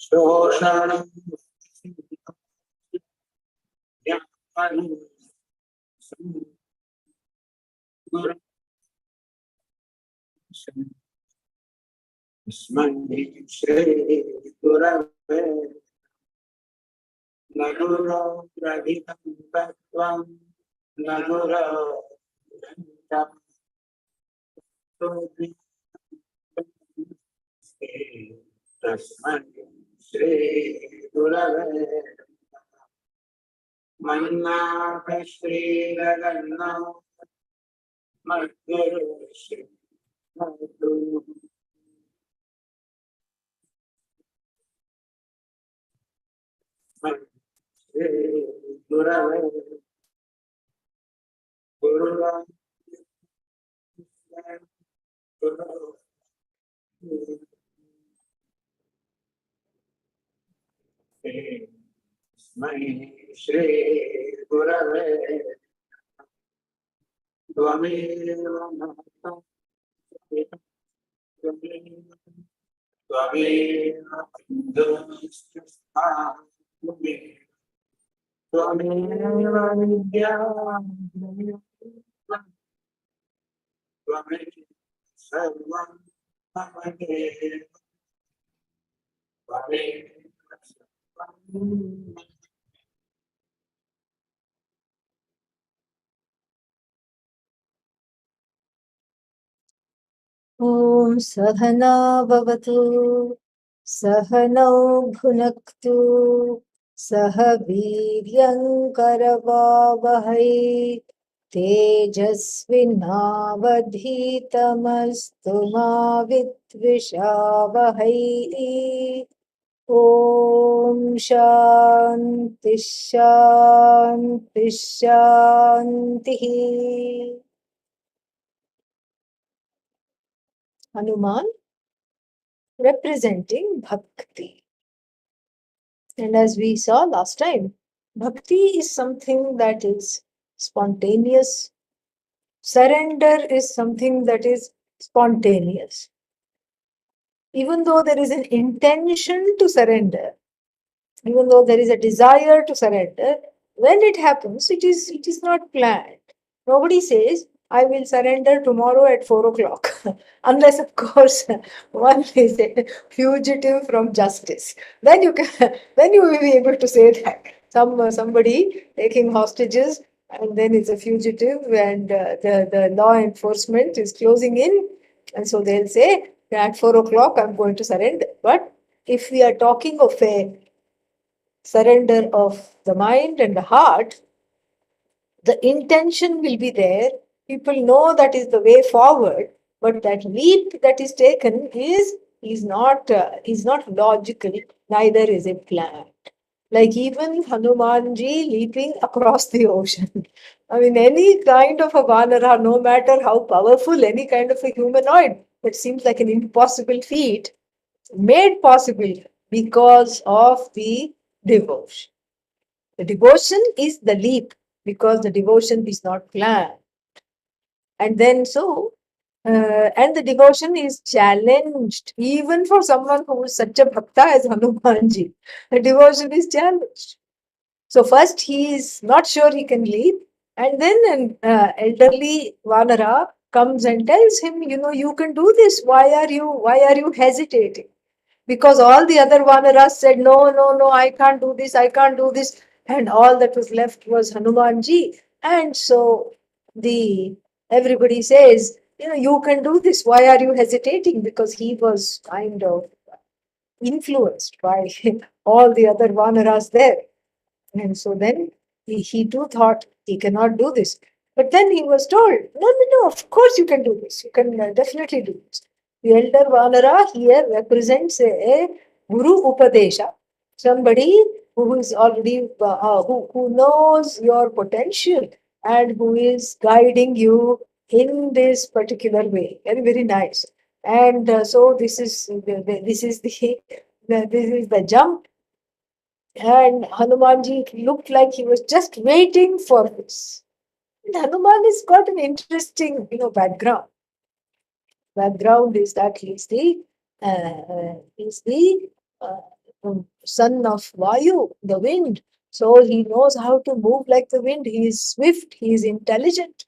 Shoshanam Shri Gurave Naguro Radhikam Tattvam Naguro Radhikam Tasman Shri Gurave Manna Shri Raganna Madhuru Shri Madhuru Shri Gurave Guru Shri Gurave Twameva Mahata Twameva Hindustha Twameva Vidya Twameva Sarvam Mamade Twameva Sarvam Om Sahana Bhavatu Sahanau Bhunaktu Sahaviryankaravavahai Tejasvinavadhitamastu ma vidvishavahai. Om Shanti Shanti Shanti. Hanuman representing Bhakti. And as we saw last time, Bhakti is something that is spontaneous. Surrender is something that is spontaneous. Even though there is an intention to surrender, even though there is a desire to surrender, when it happens, it is not planned. Nobody says, I will surrender tomorrow at 4 o'clock. Unless, of course, one is a fugitive from justice. Then you will be able to say that. Somebody taking hostages and then is a fugitive and the law enforcement is closing in. And so they'll say, at 4 o'clock, I'm going to surrender. But if we are talking of a surrender of the mind and the heart, the intention will be there. People know that is the way forward, but that leap that is taken is not logical. Neither is it planned. Like even Hanumanji leaping across the ocean. I mean, any kind of a Vanara, no matter how powerful, any kind of a humanoid, that seems like an impossible feat, made possible because of the devotion. The devotion is the leap because the devotion is not planned. And then and the devotion is challenged even for someone who is such a bhakta as Hanumanji. The devotion is challenged. So first he is not sure he can leap, and then an elderly Vanara comes and tells him, you can do this. Why are you hesitating? Because all the other Vanaras said, no, no, no, I can't do this, I can't do this. And all that was left was Hanumanji. And so everybody says, you can do this. Why are you hesitating? Because he was kind of influenced by all the other Vanaras there. And so then he too thought he cannot do this. But then he was told, no, no, no, of course you can do this. You can definitely do this. The elder Vanara here represents a Guru Upadesha, somebody who is already, who knows your potential and who is guiding you in this particular way. Very, very nice. And so this is the jump. And Hanumanji looked like he was just waiting for this. And Hanuman has got an interesting, background. Background is that he's the son of Vayu, the wind. So he knows how to move like the wind. He is swift, he is intelligent.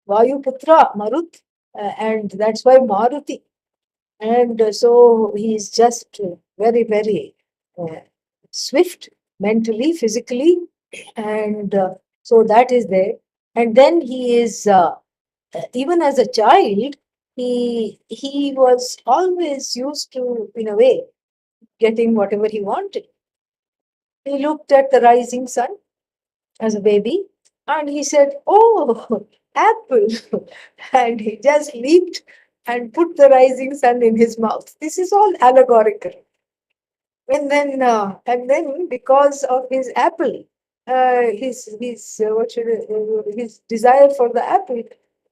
Vayu Putra, Marut, and that's why Maruti. And so he is just very, very uh, swift mentally, physically, and so that is there. And then he is, even as a child, he was always used to, in a way, getting whatever he wanted. He looked at the rising sun as a baby and he said, "Oh, apple." And he just leaped and put the rising sun in his mouth. This is all allegorical. And then because of his apple, his desire for the apple,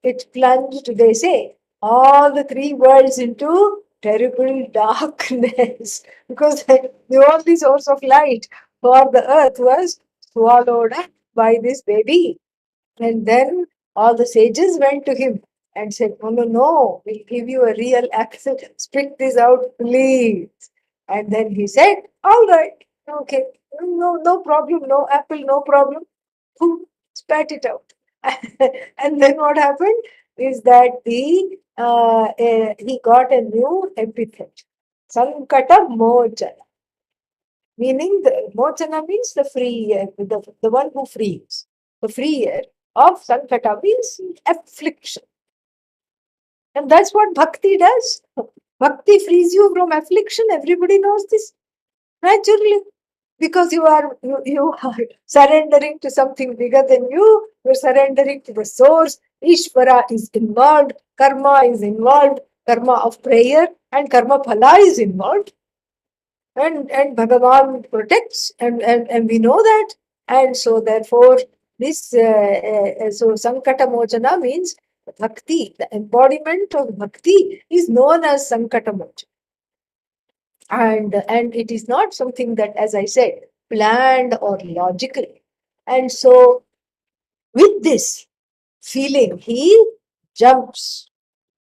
it plunged, they say, all the three worlds into terrible darkness because the only source of light for the earth was swallowed up by this baby. And then all the sages went to him and said, "No, no, no, we'll give you a real accent. Spit this out, please." And then he said, "All right, okay, no, no problem, no apple, no problem." Who spat it out. And then what happened is that he got a new epithet, Sankata Mochana, meaning the Mochana means the free, the one who frees. The freer of Sankata means affliction. And that's what bhakti does. Bhakti frees you from affliction. Everybody knows this naturally because you are surrendering to something bigger than you. You're surrendering to the source. Ishvara is involved. Karma is involved. Karma of prayer and karma phala is involved. And Bhagavan protects, and we know that. And so therefore this so Sankata Mochana means bhakti. The embodiment of bhakti is known as Sankata Mochana. And it is not something that, as I said, planned or logical. And so with this feeling, he jumps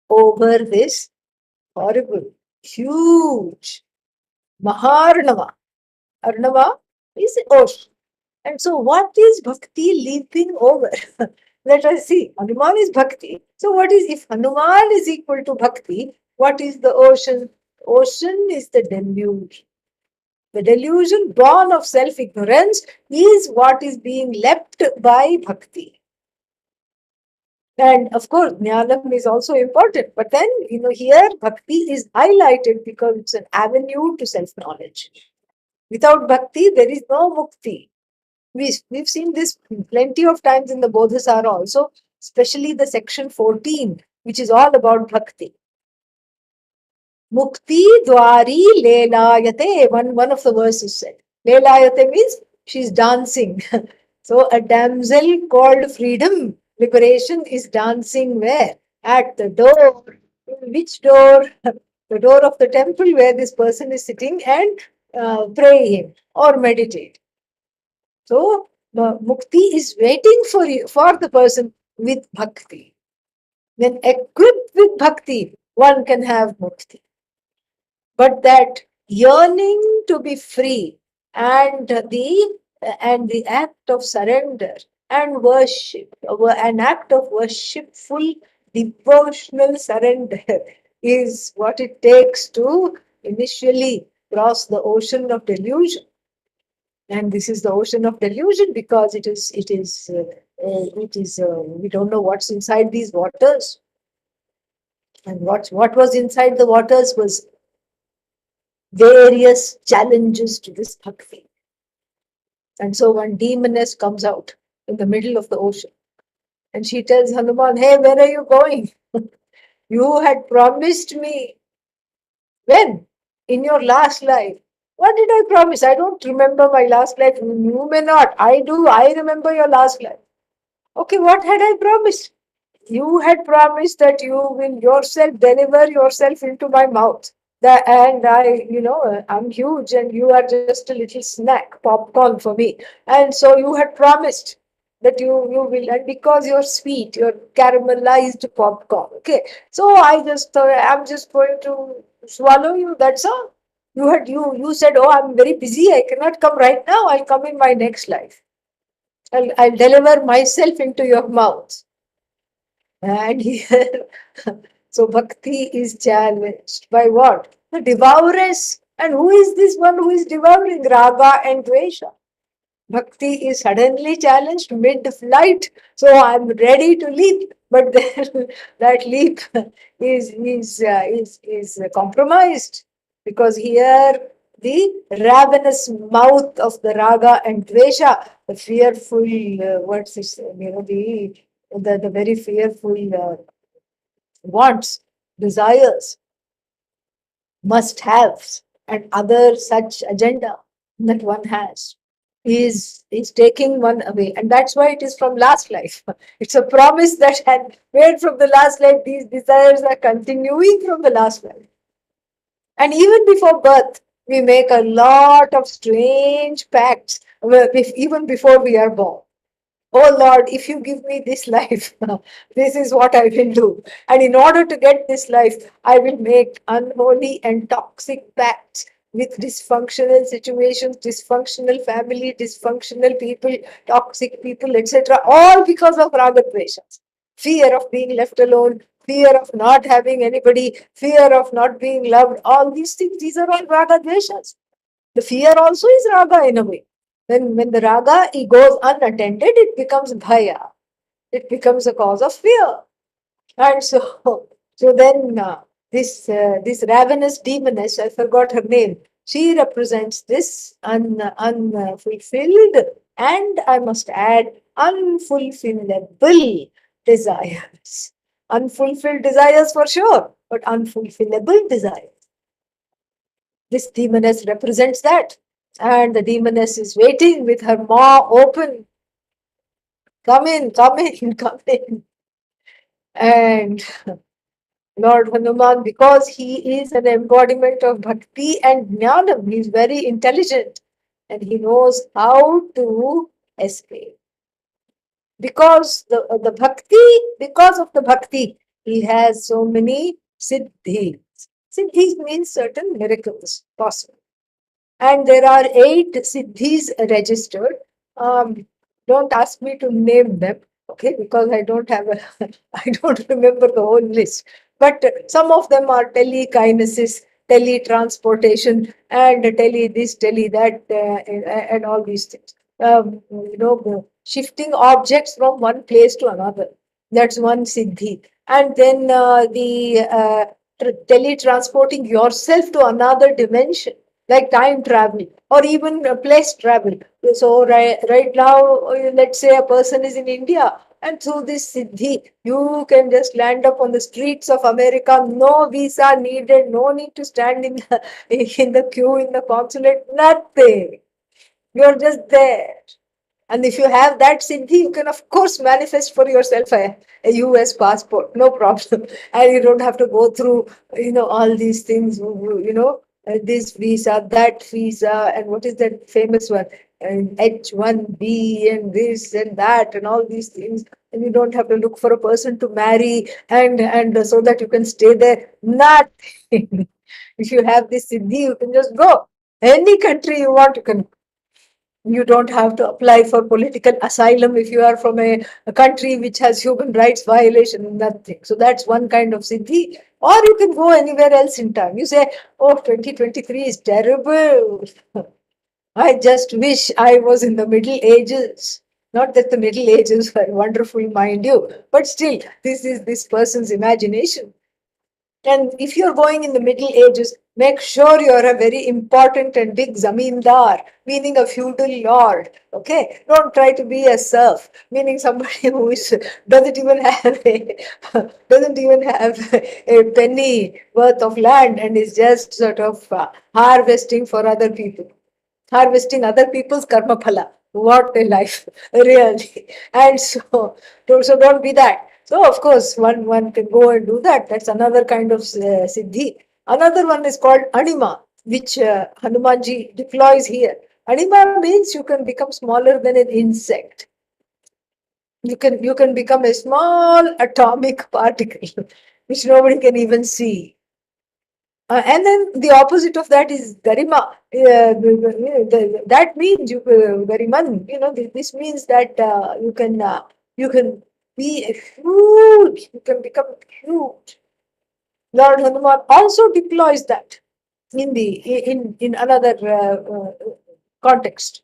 over this horrible, huge Maharnava. Arnava is ocean. And so what is bhakti leaping over? Let us see. Hanuman is bhakti. So what is, if Hanuman is equal to bhakti, what is the ocean? Ocean is the deluge. The delusion born of self-ignorance is what is being leapt by bhakti. And of course, jnanam is also important. But then, here bhakti is highlighted because it's an avenue to self-knowledge. Without bhakti, there is no mukti. We've seen this plenty of times in the Bodhasara also, especially the section 14, which is all about bhakti. Mukti dwari lelayate, one of the verses said. Lelayate means she's dancing. So a damsel called freedom, liberation is dancing where? At the door. Which door? The door of the temple where this person is sitting and praying or meditate. So mukti is waiting for you, for the person with bhakti. When equipped with bhakti, one can have mukti. But that yearning to be free and the act of surrender and worship, an act of worshipful devotional surrender is what it takes to initially cross the ocean of delusion. And this is the ocean of delusion because we don't know what's inside these waters. And what was inside the waters was various challenges to this bhakti. And so one demoness comes out in the middle of the ocean and she tells Hanuman, "Hey, where are you going? You had promised me." When? In your last life. What did I promise? I don't remember my last life. You may not. I do. I remember your last life. Okay, what had I promised? You had promised that you will yourself deliver yourself into my mouth. And I'm huge and you are just a little snack, popcorn for me. And so you had promised that you will, and because you're sweet, you're caramelized popcorn. Okay. So I'm just going to swallow you. That's all. You said, "Oh, I'm very busy. I cannot come right now. I'll come in my next life. I'll deliver myself into your mouth." And here, so bhakti is challenged by what? The devourers. And who is this one who is devouring? Raga and Dvesha. Bhakti is suddenly challenged mid-flight, so I'm ready to leap. But then that leap is compromised, because here the ravenous mouth of the raga and dvesha, the fearful what's this, the very fearful wants, desires, must haves, and other such agenda that one has is taking one away. And that's why it is from last life. It's a promise that had made from the last life. These desires are continuing from the last life. And even before birth, we make a lot of strange pacts, even before we are born. Oh Lord, if you give me this life, this is what I will do. And in order to get this life, I will make unholy and toxic pacts with dysfunctional situations, dysfunctional family, dysfunctional people, toxic people, etc. All because of raga dveshas. Fear of being left alone, fear of not having anybody, fear of not being loved. All these things, these are all raga dveshas. The fear also is raga in a way. When the raga it goes unattended, it becomes bhaya. It becomes a cause of fear. And so then this ravenous demoness, I forgot her name, she represents this unfulfilled, and I must add, unfulfillable desires. Unfulfilled desires for sure, but unfulfillable desires. This demoness represents that. And the demoness is waiting with her maw open. Come in, come in, come in. And Lord Hanuman, because he is an embodiment of bhakti and jnanam, he is very intelligent and he knows how to escape. Because because of the bhakti, he has so many siddhis. Siddhis means certain miracles possible. And there are 8 siddhis registered. Don't ask me to name them, okay, because I don't have a, I don't remember the whole list. But some of them are telekinesis, teletransportation, and tele this, tele that, and all these things. Shifting objects from one place to another. That's one siddhi. And then teletransporting yourself to another dimension, like time travel or even place travel. So right now, let's say a person is in India, and through this siddhi, you can just land up on the streets of America. No visa needed. No need to stand in in the queue in the consulate. Nothing. You're just there. And if you have that siddhi, you can of course manifest for yourself a US passport, no problem. And you don't have to go through, all these things, this visa, that visa, and what is that famous one? And H1B and this and that and all these things. And you don't have to look for a person to marry and so that you can stay there. Nothing. If you have this siddhi, you can just go. Any country you want, you don't have to apply for political asylum if you are from a country which has human rights violation, nothing. So that's one kind of siddhi. Or you can go anywhere else in time. You say, oh, 2023 is terrible. I just wish I was in the Middle Ages. Not that the Middle Ages were wonderful, mind you, but still, this is this person's imagination. And if you're going in the Middle Ages, make sure you're a very important and big zamindar, meaning a feudal lord. Okay, don't try to be a serf, meaning somebody who doesn't even have a penny worth of land and is just sort of harvesting for other people, harvesting other people's karma phala. What a life, really. And so don't be that. So, of course, one can go and do that. That's another kind of siddhi. Another one is called anima, which Hanumanji deploys here. Anima means you can become smaller than an insect. You can become a small atomic particle, which nobody can even see. And then the opposite of that is Garima. That means Gariman. This means that you can be a huge. You can become huge. Lord Hanuman also deploys that in another context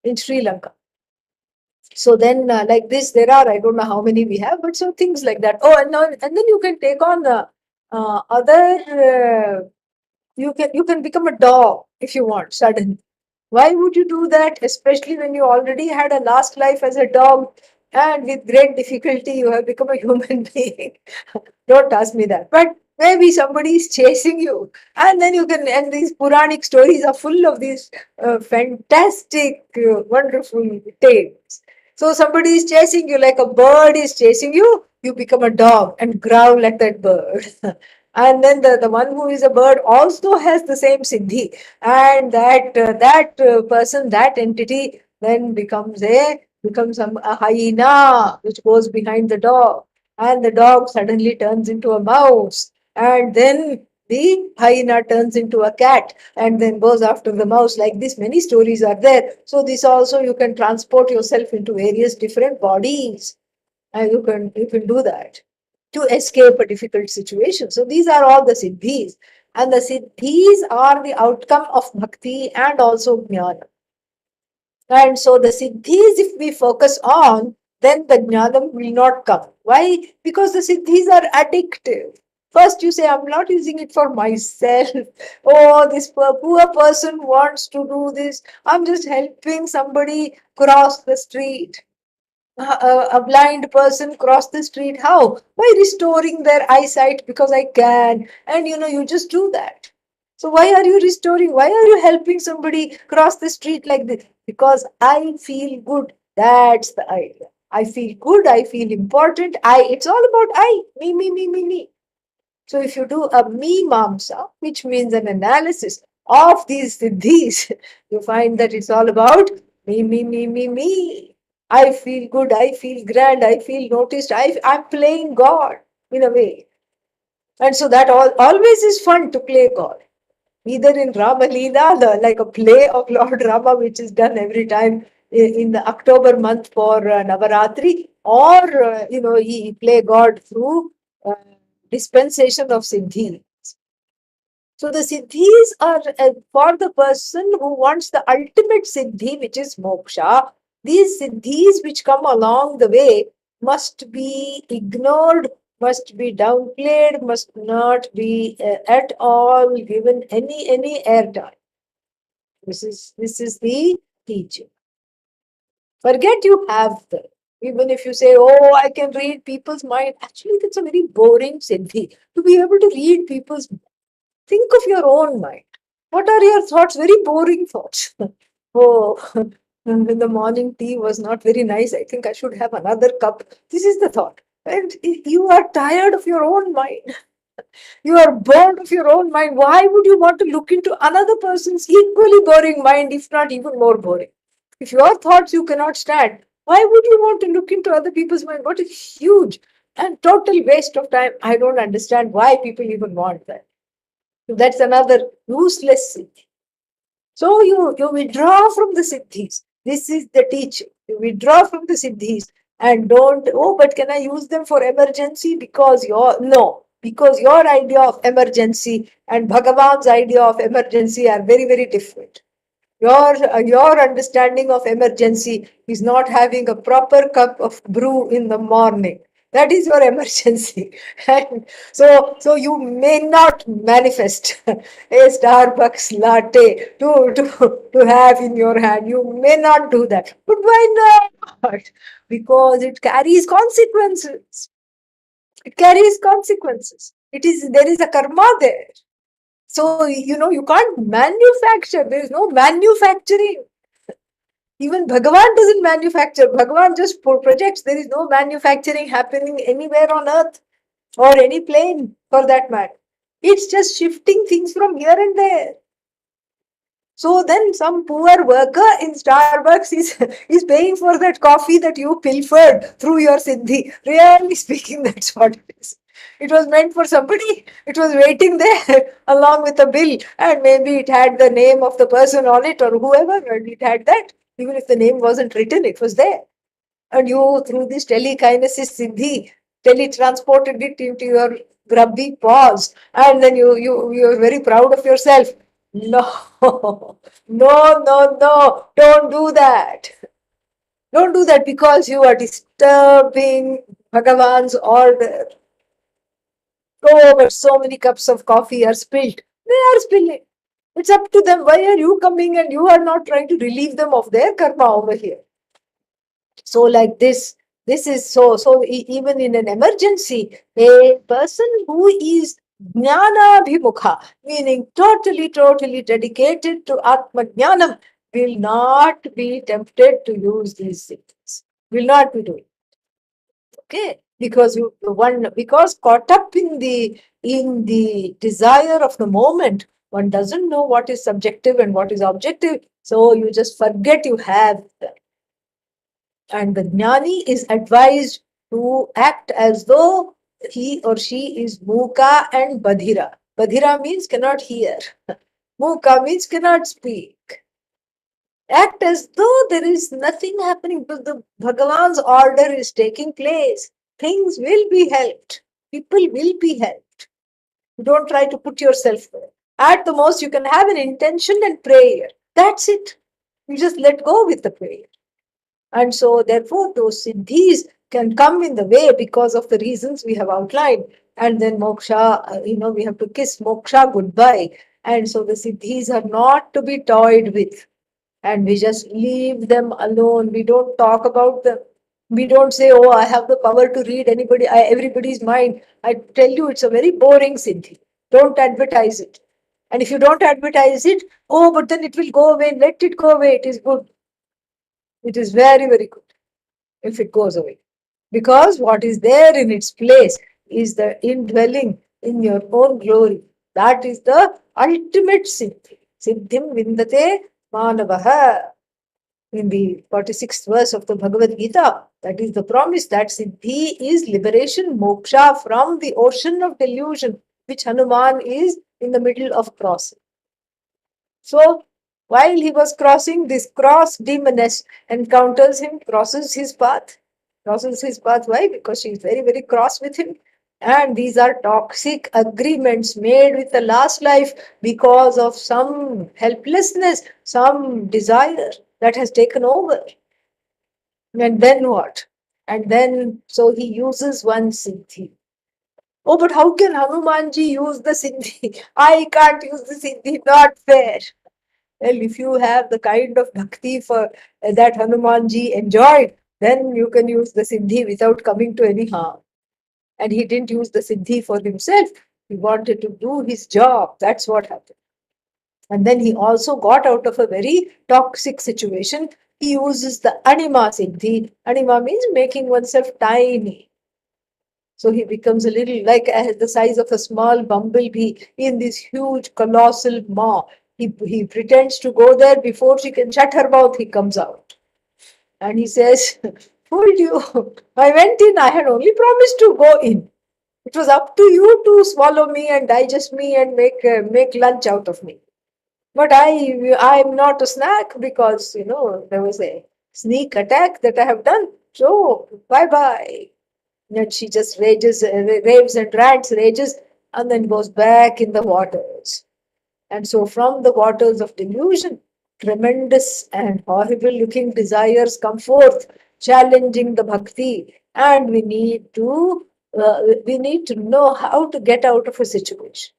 in Sri Lanka. So then, like this, there are, I don't know how many we have, but so things like that. Oh, and then you can take on other. You can become a dog if you want suddenly. Why would you do that? Especially when you already had a last life as a dog, and with great difficulty you have become a human being. Don't ask me that. But maybe somebody is chasing you, and then you can. And these Puranic stories are full of these fantastic, wonderful tales. So somebody is chasing you like a bird is chasing you. You become a dog and growl at that bird. And then the one who is a bird also has the same siddhi, and that person, that entity, then becomes a hyena which goes behind the dog, and the dog suddenly turns into a mouse, and then the hyena turns into a cat and then goes after the mouse. Like this, many stories are there. So this also, you can transport yourself into various different bodies, and you can do that to escape a difficult situation. So these are all the siddhis, and the siddhis are the outcome of bhakti and also jnana. And so the siddhis, if we focus on, then the jnanam will not come. Why? Because the siddhis are addictive. First, you say, I'm not using it for myself. Oh, this poor person wants to do this. I'm just helping somebody cross the street. A blind person cross the street. How? By restoring their eyesight because I can. And you just do that. So why are you restoring? Why are you helping somebody cross the street like this? Because I feel good. That's the idea. I feel good. I feel important. It's all about I. Me, me, me, me, me. So if you do a me mamsa, which means an analysis of these, you find that it's all about me, me, me, me, me. I feel good, I feel grand, I feel noticed, I'm playing God in a way. And so that always is fun to play God. Either in Rama Leela, like a play of Lord Rama, which is done every time in the October month for Navaratri, or he play God through uh, dispensation of Siddhi. So the Siddhis are for the person who wants the ultimate Siddhi, which is moksha. These Siddhis which come along the way must be ignored, must be downplayed, must not be at all given any airtime. This is the teaching. Forget you have them. Even if you say, oh, I can read people's mind, actually, that's a very boring siddhi. To be able to read people's mind. Think of your own mind. What are your thoughts? Very boring thoughts. Oh, the morning tea was not very nice. I think I should have another cup. This is the thought. And you are tired of your own mind. You are bored of your own mind. Why would you want to look into another person's equally boring mind, if not even more boring? If your thoughts you cannot stand, why would you want to look into other people's mind? What a huge and total waste of time. I don't understand why people even want that. That's another useless siddhi. So you withdraw from the siddhis. This is the teaching. You withdraw from the siddhis and don't, oh, but can I use them for emergency? Because your idea of emergency and Bhagavan's idea of emergency are very, very different. Your understanding of emergency is not having a proper cup of brew in the morning. That is your emergency. And so you may not manifest a Starbucks latte to have in your hand. You may not do that. But why not? Because it carries consequences. It carries consequences. There is a karma there. So, you can't manufacture. There is no manufacturing. Even Bhagavan doesn't manufacture. Bhagavan just projects. There is no manufacturing happening anywhere on earth or any plane for that matter. It's just shifting things from here and there. So then some poor worker in Starbucks is paying for that coffee that you pilfered through your Siddhi. Really speaking, that's what it is. It was meant for somebody. It was waiting there along with a bill, and maybe it had the name of the person on it or whoever, and it had that. Even if the name wasn't written, it was there. And you, through this telekinesis siddhi, teletransported it into your grubby paws, and then you're very proud of yourself. No, no, don't do that. Don't do that because you are disturbing Bhagavan's order. Oh, but so many cups of coffee are spilled. They are spilling. It's up to them. Why are you coming and you are not trying to relieve them of their karma over here? So, like this is so even in an emergency, a person who is jnana bhimukha, meaning totally dedicated to Atma Jnanam, will not be tempted to use these things. Will not be doing. Okay, because because caught up in the desire of the moment, one doesn't know what is subjective and what is objective, so you just forget you have them. And the jnani is advised to act as though he or she is muka and badhira. Badhira means cannot hear. Muka means cannot speak. Act as though there is nothing happening, because the Bhagavan's order is taking place. Things will be helped. People will be helped. Don't try to put yourself there. At the most, you can have an intention and prayer. That's it. You just let go with the prayer. And so, therefore, those siddhis can come in the way because of the reasons we have outlined. And then moksha, we have to kiss moksha goodbye. And so, the siddhis are not to be toyed with. And we just leave them alone. We don't talk about them. We don't say, "Oh, I have the power to read everybody's mind." I tell you, it's a very boring siddhi. Don't advertise it. And if you don't advertise it, oh, but then it will go away. Let it go away. It is good. It is very good if it goes away. Because what is there in its place is the indwelling in your own glory. That is the ultimate siddhi. Siddhim vindate manavaha. In the 46th verse of the Bhagavad Gita, that is the promise that siddhi is liberation, moksha from the ocean of delusion, which Hanuman is in the middle of crossing. So, while he was crossing, this cross demoness encounters him, crosses his path. Crosses his path. Why? Because she is very cross with him. And these are toxic agreements made with the last life because of some helplessness, some desire that has taken over. And then what? And then, so he uses one siddhi. Oh, but how can Hanumanji use the siddhi? I can't use the siddhi, not fair. Well, if you have the kind of bhakti for that Hanumanji enjoyed, then you can use the siddhi without coming to any harm. And he didn't use the siddhi for himself. He wanted to do his job. That's what happened. And then he also got out of a very toxic situation. He uses the anima siddhi. Anima means making oneself tiny. So he becomes a little like the size of a small bumblebee in this huge colossal maw. He pretends to go there. Before she can shut her mouth, he comes out. And he says, "Fooled you. I went in. I had only promised to go in. It was up to you to swallow me and digest me and make lunch out of me. But I'm not a snack because, there was a sneak attack that I have done. So, bye-bye." And she just raves and rants, rages, and then goes back in the waters. And so, from the waters of delusion, tremendous and horrible looking desires come forth, challenging the bhakti. And we need to know how to get out of a situation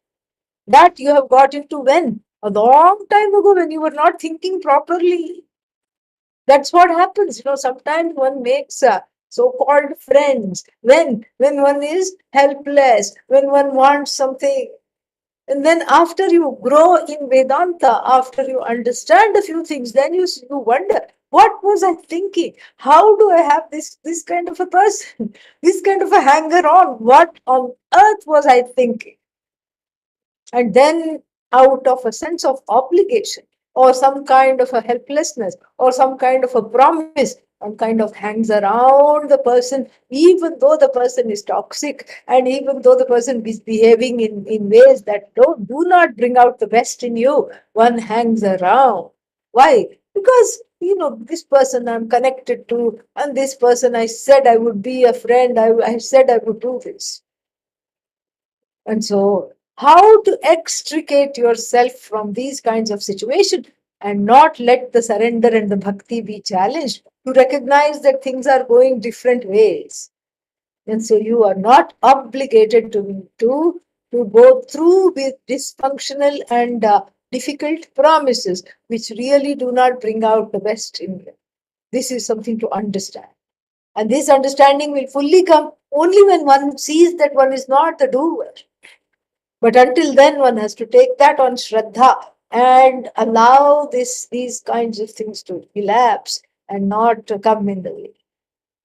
that you have got into when? A long time ago, when you were not thinking properly. That's what happens. Sometimes one makes so-called friends when one is helpless, when one wants something. And then after you grow in Vedanta, after you understand a few things, then you wonder, what was I thinking? How do I have this kind of a person, this kind of a hanger on? What on earth was I thinking? And then, out of a sense of obligation or some kind of a helplessness or some kind of a promise, and kind of hangs around the person, even though the person is toxic and even though the person is behaving in ways that do not bring out the best in you. One hangs around. Why? Because, this person I'm connected to, and this person I said I would be a friend, I said I would do this. And so, how to extricate yourself from these kinds of situations and not let the surrender and the bhakti be challenged, to recognize that things are going different ways. And so you are not obligated to go through with dysfunctional and difficult promises which really do not bring out the best in you. This is something to understand. And this understanding will fully come only when one sees that one is not the doer. But until then, one has to take that on Shraddha and allow these kinds of things to elapse and not to come in the way.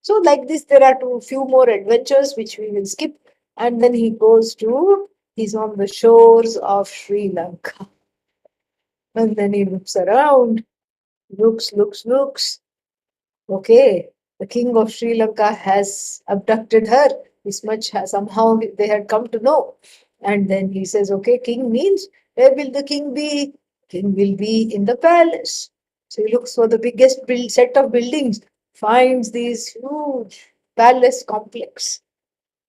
So, like this, there are few more adventures which we will skip. And then he's on the shores of Sri Lanka. And then he looks around, looks. Okay, the king of Sri Lanka has abducted her. This much somehow they had come to know. And then he says, okay, king means, where will the king be? King will be in the palace. So he looks for the biggest set of buildings, finds these huge palace complex.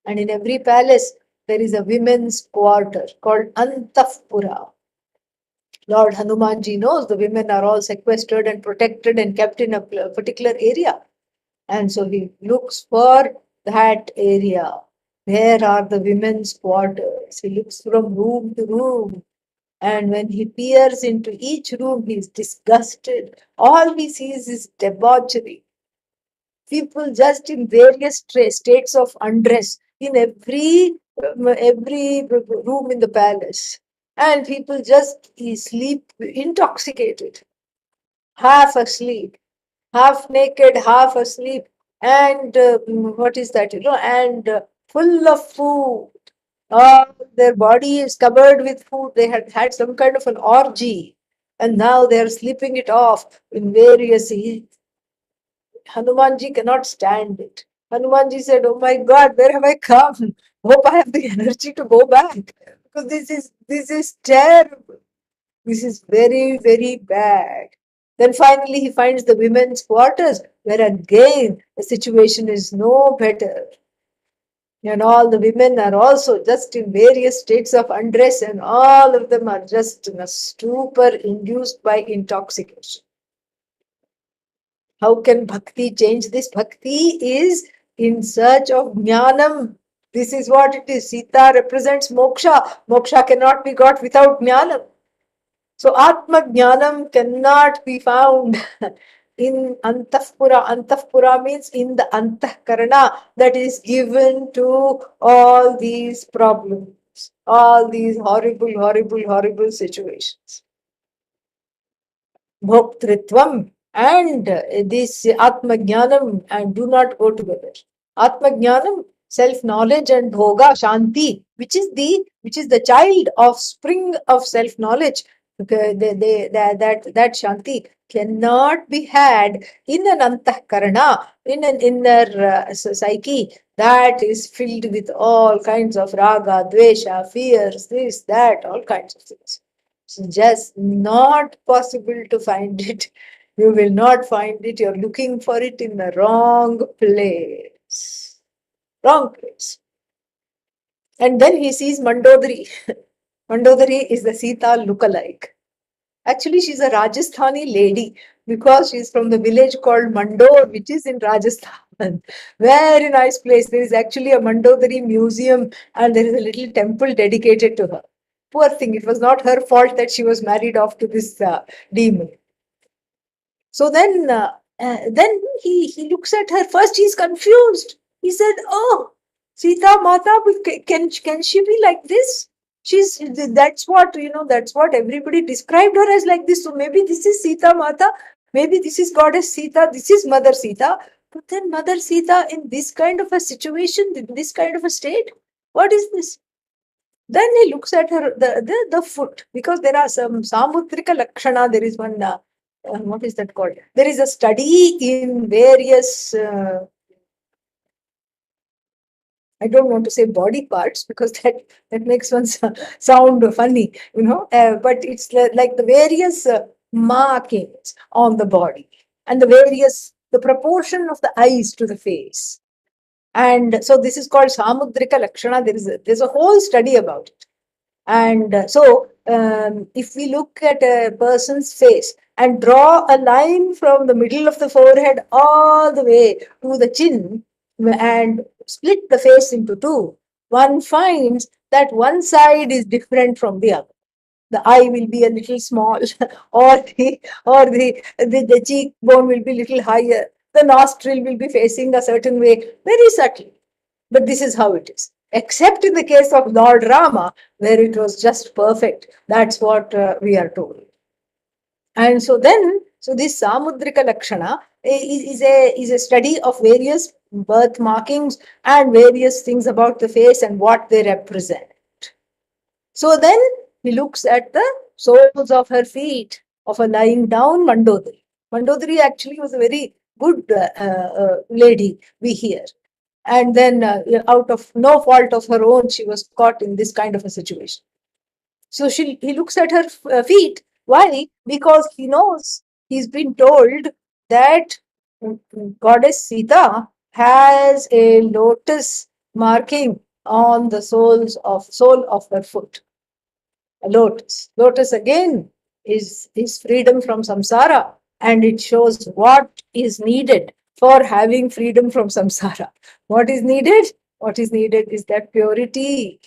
And in every palace, there is a women's quarter called Antafpura. Lord Hanumanji knows the women are all sequestered and protected and kept in a particular area. And so he looks for that area. Where are the women's quarters? He looks from room to room. And when he peers into each room, he is disgusted. All he sees is debauchery. People just in various states of undress in every room in the palace. And people just sleep intoxicated, half asleep, half naked, half asleep, and what is that, and full of food. Their body is covered with food. They had had some kind of an orgy, and now they are sleeping it off in various. Hanumanji cannot stand it. Hanumanji said, "Oh my God, where have I come? Hope I have the energy to go back, because this is terrible. This is very, very bad." Then finally he finds the women's quarters, where again the situation is no better. And all the women are also just in various states of undress, and all of them are just in a stupor induced by intoxication. How can bhakti change this? Bhakti is in search of jnanam. This is what it is. Sita represents moksha. Moksha cannot be got without jnanam. So Atma Jnanam cannot be found in Antahpura. Antahpura means in the Antahkarana that is given to all these problems, all these horrible, horrible, horrible situations. Bhoktritvam and this Atma Jnanam and do not go together. Atma Jnanam, self-knowledge, and Bhoga, Shanti, which is the child offspring of self-knowledge. That Shanti cannot be had in an Antahkarana, in an inner psyche that is filled with all kinds of raga, dvesha, fears, this, that, all kinds of things. It's just not possible to find it. You will not find it. You're looking for it in the wrong place. Wrong place. And then he sees Mandodari. Mandodari is the Sita look-alike. Actually, she's a Rajasthani lady because she's from the village called Mandor, which is in Rajasthan. Very nice place. There is actually a Mandodari museum and there is a little temple dedicated to her. Poor thing, it was not her fault that she was married off to this demon. So then he looks at her. First, he's confused. He said, "Oh, Sita Mata, can she be like this? That's what everybody described her as, like this. So maybe this is Sita Mata. Maybe this is Goddess Sita. This is Mother Sita. But then Mother Sita in this kind of a situation, in this kind of a state, what is this?" Then he looks at her the foot, because there are some Samutrika Lakshana. There is one what is that called? There is a study in various, I don't want to say body parts because that makes one sound funny, but it's like the various markings on the body and the proportion of the eyes to the face. And so this is called Samudrika Lakshana. There's a whole study about it. And if we look at a person's face and draw a line from the middle of the forehead all the way to the chin and split the face into two, one finds that one side is different from the other. The eye will be a little small, or the cheekbone will be a little higher. The nostril will be facing a certain way, very subtly. But this is how it is. Except in the case of Lord Rama, where it was just perfect. That's what we are told. And so this Samudrika Lakshana is a study of various birth markings and various things about the face and what they represent. So then he looks at the soles of her feet of a lying down Mandodari. Mandodari actually was a very good lady, we hear. And then, out of no fault of her own, she was caught in this kind of a situation. So he looks at her feet. Why? Because he knows, he's been told that goddess Sita has a lotus marking on the sole of her foot. A lotus. Lotus again is freedom from samsara, and it shows what is needed for having freedom from samsara. What is needed? What is needed is that purity.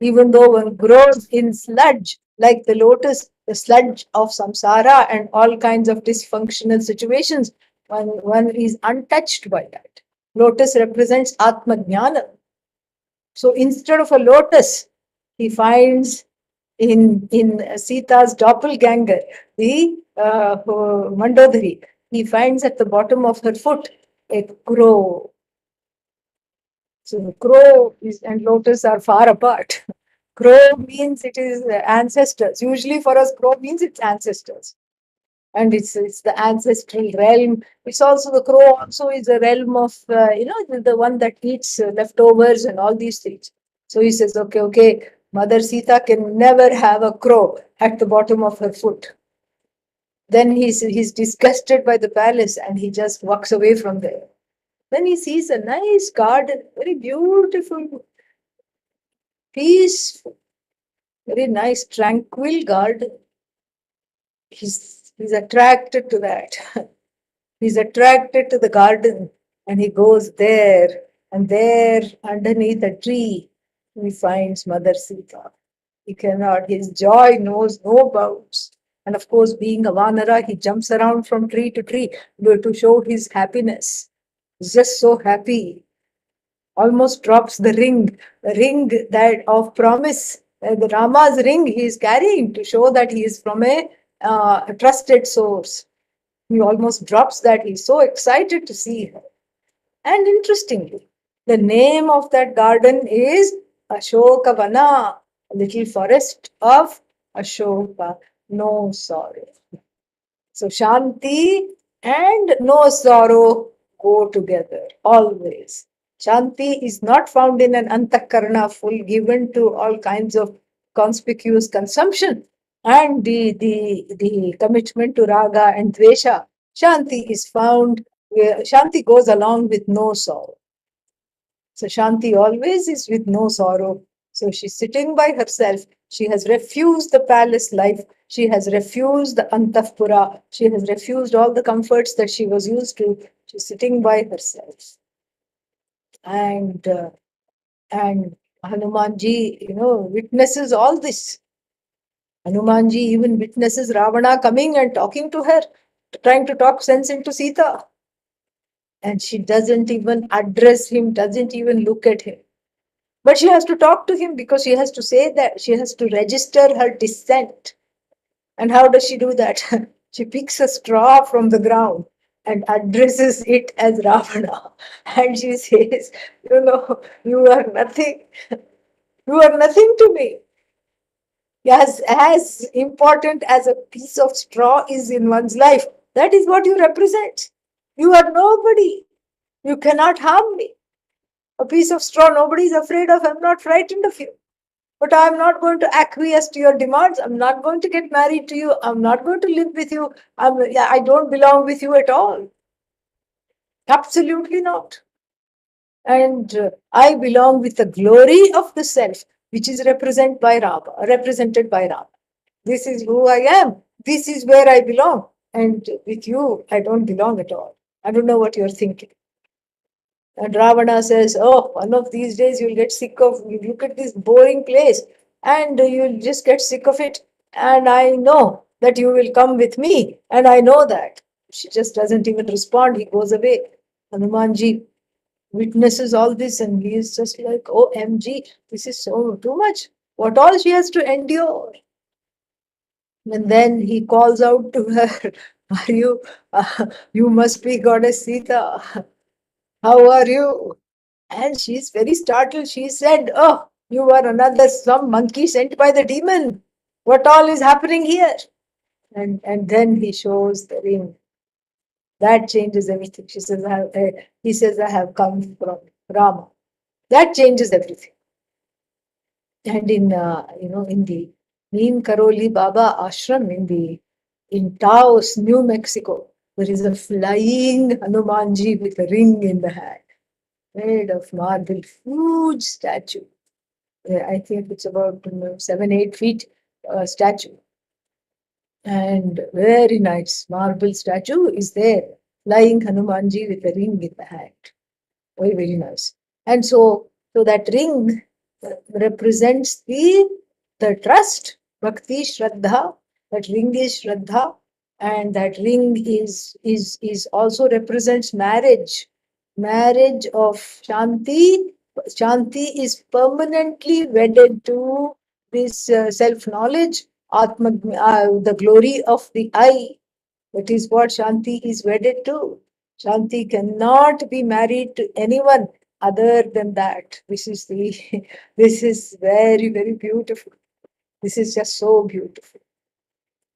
Even though one grows in sludge, like the lotus, the sludge of samsara and all kinds of dysfunctional situations, one is untouched by that. Lotus represents Atma Jnana. So instead of a lotus, he finds in Sita's doppelganger, the Mandodari, he finds at the bottom of her foot a crow. So the crow and lotus are far apart. Crow means it is ancestors. Usually for us, crow means it's ancestors. And it's the ancestral realm. It's also the crow also is a realm of, the one that eats leftovers and all these things. So he says, okay, Mother Sita can never have a crow at the bottom of her foot. Then he's disgusted by the palace and he just walks away from there. Then he sees a nice garden, very beautiful, peaceful, very nice, tranquil garden. He's attracted to that. He's attracted to the garden and he goes there. And there, underneath a tree, he finds Mother Sita. He cannot, his joy knows no bounds. And of course, being a Vanara, he jumps around from tree to tree to show his happiness. He's just so happy. Almost drops the ring that of promise, the Rama's ring he is carrying to show that he is from a trusted source. He almost drops that. He's so excited to see her. And interestingly, the name of that garden is Ashokavana, a little forest of Ashoka, no sorrow. So Shanti and no sorrow go together always. Shanti is not found in an antakarana full given to all kinds of conspicuous consumption and the commitment to raga and dvesha. Shanti is found where Shanti goes along with no sorrow. So Shanti always is with no sorrow. So she's sitting by herself. She has refused the palace life. She has refused the antapura. She has refused all the comforts that she was used to. She's sitting by herself. And Hanumanji, witnesses all this. Hanumanji even witnesses Ravana coming and talking to her, trying to talk sense into Sita. And she doesn't even address him, doesn't even look at him. But she has to talk to him because she has to say that, she has to register her dissent. And how does she do that? She picks a straw from the ground and addresses it as Ravana. And she says, you are nothing. You are nothing to me. as important as a piece of straw is in one's life. That is what you represent. You are nobody. You cannot harm me. A piece of straw, nobody is afraid of. I'm not frightened of you. But I'm not going to acquiesce to your demands. I'm not going to get married to you. I'm not going to live with you. I don't belong with you at all. Absolutely not. And I belong with the glory of the self, which is represented by Rama. This is who I am. This is where I belong. And with you, I don't belong at all. I don't know what you're thinking. And Ravana says, oh, one of these days you'll get sick of, you look at this boring place and you'll just get sick of it. And I know that you will come with me. And I know that. She just doesn't even respond. He goes away. Hanumanji witnesses all this and he is just like, oh, MG, this is so too much. What all she has to endure. And then he calls out to her, are you, you must be Goddess Sita. How are you? And she's very startled. She said, oh, you are some monkey sent by the demon. What all is happening here? And then he shows the ring. That changes everything. He says, I have come from Rama. That changes everything. And in the Neem Karoli Baba ashram in Taos, New Mexico, there is a flying Hanumanji with a ring in the hand, made of marble, huge statue. I think it's about 7-8 feet statue. And very nice marble statue is there, flying Hanumanji with a ring in the hand. Very, very nice. And so that ring represents the trust, bhakti, shraddha. That ring is shraddha, and that ring is also represents marriage of Shanti. Shanti is permanently wedded to this self-knowledge, Atma, the glory of the I. That is what Shanti is wedded to. Shanti cannot be married to anyone other than that. This is very, very beautiful. This is just so beautiful.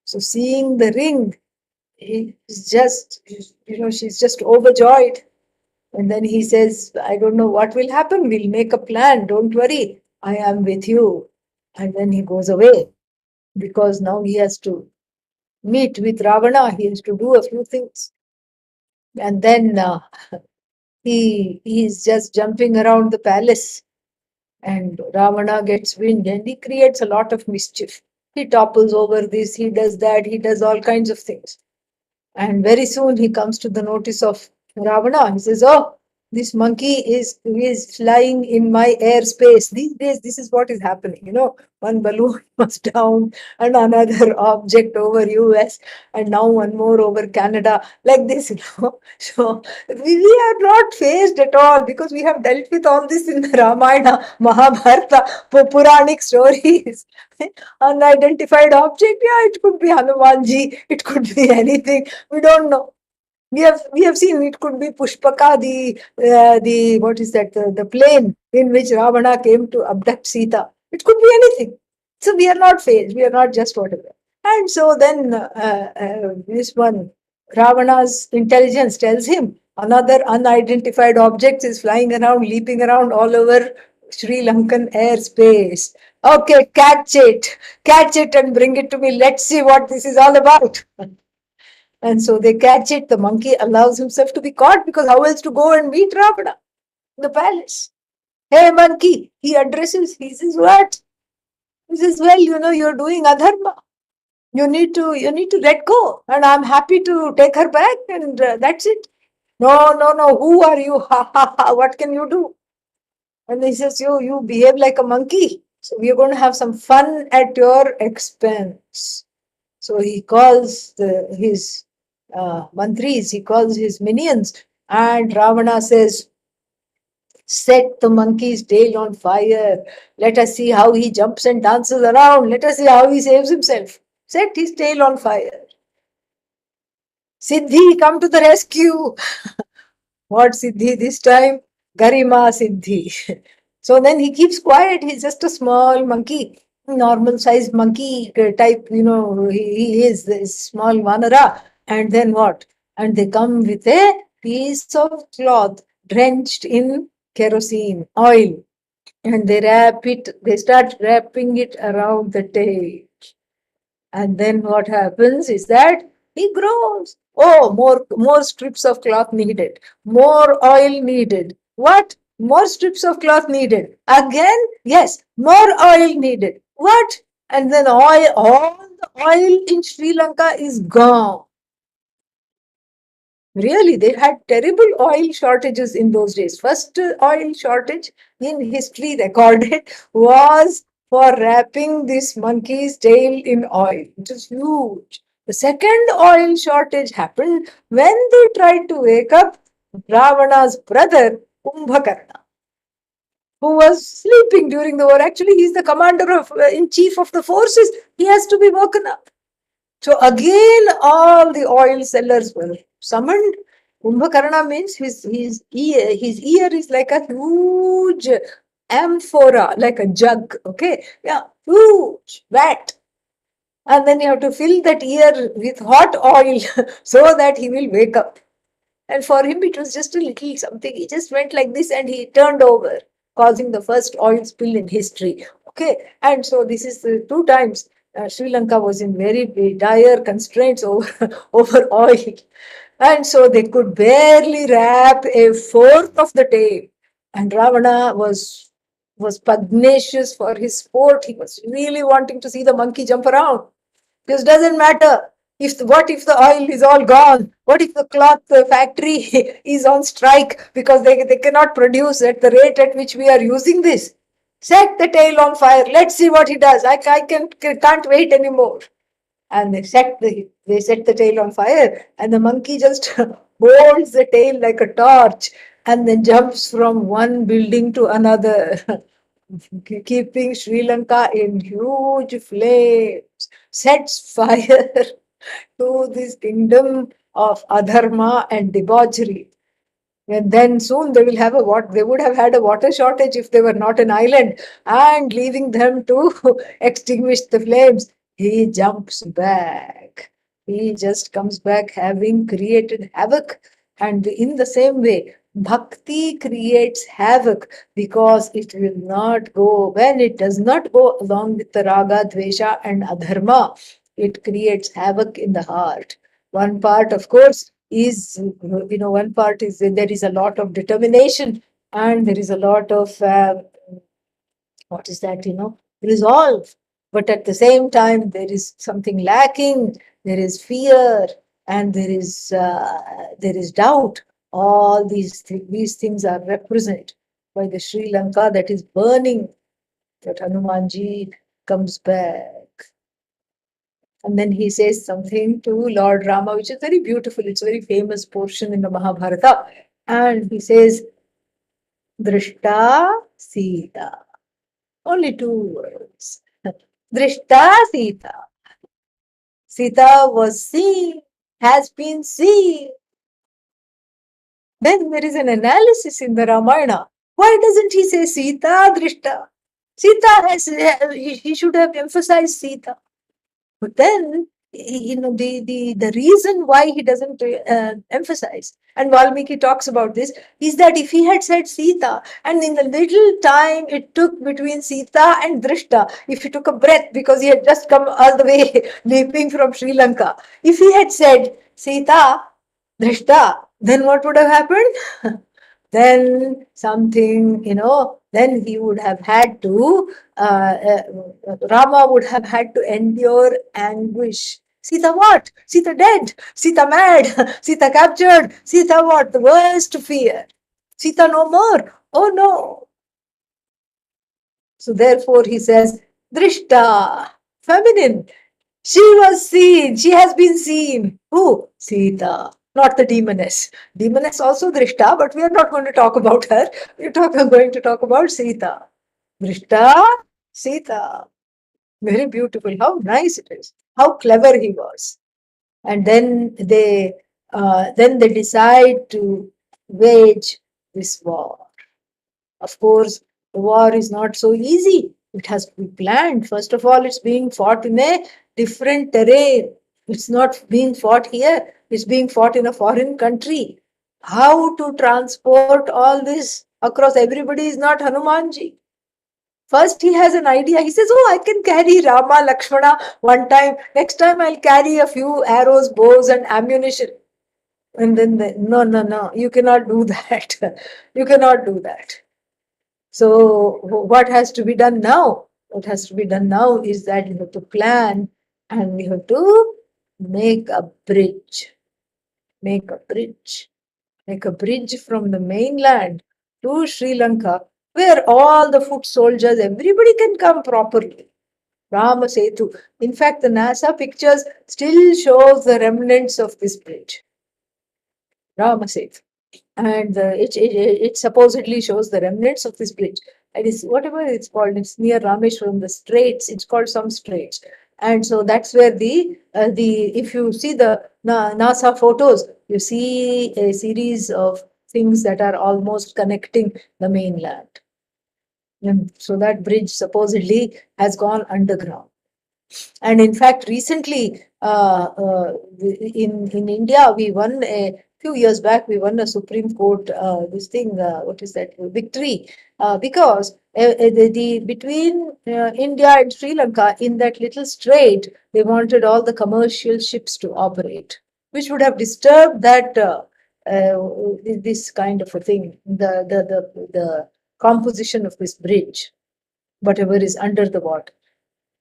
So seeing the ring, he's just, she's just overjoyed. And then he says, I don't know what will happen. We'll make a plan. Don't worry. I am with you. And then he goes away because now he has to meet with Ravana. He has to do a few things. And then he is just jumping around the palace. And Ravana gets wind and he creates a lot of mischief. He topples over this, he does that, he does all kinds of things. And very soon he comes to the notice of Ravana. He says, oh, this monkey is flying in my airspace. These days, this is what is happening. One balloon was down and another object over US and now one more over Canada. Like this. So we are not phased at all because we have dealt with all this in the Ramayana, Mahabharata, Puranic stories. Unidentified object, yeah, it could be Hanumanji, it could be anything. We don't know. We have seen it could be Pushpaka, the what is that, the plane in which Ravana came to abduct Sita. It could be anything. So we are not phased. We are not just whatever. And so then this one, Ravana's intelligence tells him another unidentified object is flying around, leaping around all over Sri Lankan airspace. Okay, catch it and bring it to me. Let's see what this is all about. And so they catch it. The monkey allows himself to be caught because how else to go and meet Ravana in the palace? Hey, monkey, he addresses, he says, what? He says, well, you're doing adharma. You need to let go. And I'm happy to take her back and that's it. No, who are you? Ha, ha, ha, what can you do? And he says, you behave like a monkey. So we are going to have some fun at your expense. So he calls his mantris, he calls his minions, and Ravana says, set the monkey's tail on fire. Let us see how he jumps and dances around. Let us see how he saves himself. Set his tail on fire. Siddhi, come to the rescue. What Siddhi this time? Garima Siddhi. So then he keeps quiet. He's just a small monkey. normal sized monkey type, he is this small vanara. And then what? And they come with a piece of cloth drenched in kerosene oil, and they start wrapping it around the tail. And then what happens is that he grows. Oh, more strips of cloth needed, more oil needed. What? More strips of cloth needed. Again, yes, more oil needed. What? And then all the oil in Sri Lanka is gone. Really, they had terrible oil shortages in those days. First oil shortage in history recorded was for wrapping this monkey's tail in oil. It was huge. The second oil shortage happened when they tried to wake up Ravana's brother, Kumbhakarna, who was sleeping during the war. Actually, he's the commander in chief of the forces. He has to be woken up. So again, all the oil sellers were summoned. Kumbhakarna means his ear is like a huge amphora, like a jug. Okay, yeah, huge, vat. And then you have to fill that ear with hot oil so that he will wake up. And for him, it was just a little something. He just went like this and he turned over, causing the first oil spill in history. Okay. And so this is the two times Sri Lanka was in very dire constraints over, over oil. And so they could barely wrap a fourth of the tail. And Ravana was pugnacious for his sport. He was really wanting to see the monkey jump around. This doesn't matter. What if the oil is all gone? What if the cloth factory is on strike because they cannot produce at the rate at which we are using this? Set the tail on fire. Let's see what he does. Can't wait anymore. And they set the tail on fire, and the monkey just holds the tail like a torch and then jumps from one building to another, keeping Sri Lanka in huge flames, sets fire to this kingdom of adharma and debauchery. And then soon they will have they would have had a water shortage if they were not an island, and leaving them to extinguish the flames. He jumps back. He just comes back having created havoc. And in the same way, bhakti creates havoc because it will not go, when it does not go along with the raga, dvesha, and adharma, it creates havoc in the heart. One part, of course, is, one part is that there is a lot of determination, and there is a lot of what is that, resolve. But at the same time, there is something lacking. There is fear, and there is doubt. All these things are represented by the Sri Lanka that is burning, that Hanumanji comes back. And then he says something to Lord Rama, which is very beautiful. It's a very famous portion in the Mahabharata. And he says, Drishta Sita. Only two words. Drishta Sita. Sita was seen, has been seen. Then there is an analysis in the Ramayana. Why doesn't he say Sita Drishta? He should have emphasized Sita. But then, the reason why he doesn't emphasize, and Valmiki talks about this, is that if he had said Sita, and in the little time it took between Sita and Drishta, if he took a breath because he had just come all the way leaping from Sri Lanka, if he had said Sita, Drishta, then what would have happened? Then something, then he would have had to, Rama would have had to endure anguish. Sita what? Sita dead? Sita mad? Sita captured? Sita what? The worst fear. Sita no more. Oh no. So therefore he says, Drishta, feminine. She was seen. She has been seen. Who? Sita. Not the demoness. Demoness also Drishta, but we are not going to talk about her. Going to talk about Sita. Drishta, Sita. Very beautiful. How nice it is. How clever he was. And then they decide to wage this war. Of course, the war is not so easy It has to be planned. First of all, it's being fought in a different terrain. It's not being fought here, it's being fought in a foreign country. How to transport all this across? Everybody is not Hanumanji. First, he has an idea. He says, oh, I can carry Rama, Lakshmana one time. Next time, I'll carry a few arrows, bows, and ammunition. And then, no, no, no, you cannot do that. You cannot do that. So, what has to be done now? What has to be done now is that you have to plan and we have to make a bridge. Make a bridge. Make a bridge from the mainland to Sri Lanka, where all the foot soldiers, everybody can come properly. Rama Setu. In fact, the NASA pictures still shows the remnants of this bridge. Rama Setu. And it supposedly shows the remnants of this bridge. It is whatever it's called. It's near Rameshwaram, the straits. It's called some straits, and so that's where the if you see the NASA photos, you see a series of things that are almost connecting the mainland. And so that bridge supposedly has gone underground. And in fact, recently in India, we won a few years back. We won a Supreme Court this thing. What is that victory? Because the between India and Sri Lanka in that little strait, they wanted all the commercial ships to operate, which would have disturbed that this kind of a thing. The composition of this bridge, whatever is under the water.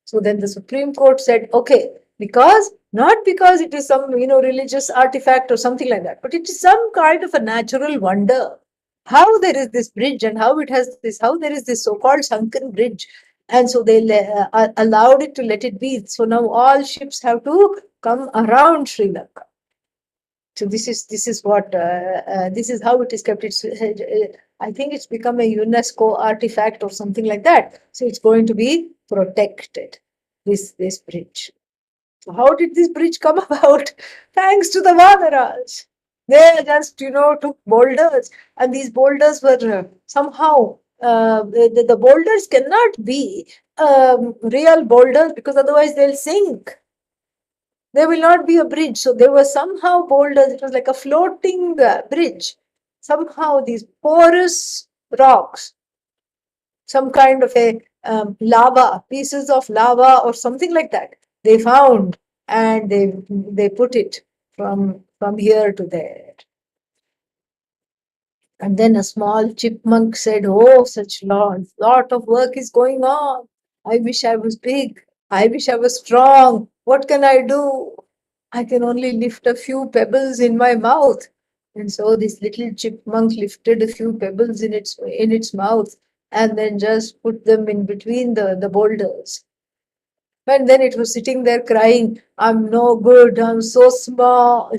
So then the Supreme Court said, okay, because not because it is some religious artifact or something like that, but it is some kind of a natural wonder. How there is this bridge and how it has this, how there is this so-called sunken bridge, and so they allowed it to let it be. So now all ships have to come around Sri Lanka. So this is what this is how it is kept. It's I think it's become a UNESCO artifact or something like that. So it's going to be protected. This bridge. So how did this bridge come about? Thanks to the Vanaras. They just took boulders, and these boulders were somehow the boulders cannot be real boulders because otherwise they'll sink. There will not be a bridge. So there were somehow boulders. It was like a floating bridge. Somehow these porous rocks, some kind of a lava, pieces of lava or something like that, they found, and they put it from here to there. And then a small chipmunk said, oh, such lot of work is going on. I wish I was big. I wish I was strong. What can I do? I can only lift a few pebbles in my mouth. And so this little chipmunk lifted a few pebbles in its mouth and then just put them in between the boulders. And then it was sitting there crying, I'm no good, I'm so small.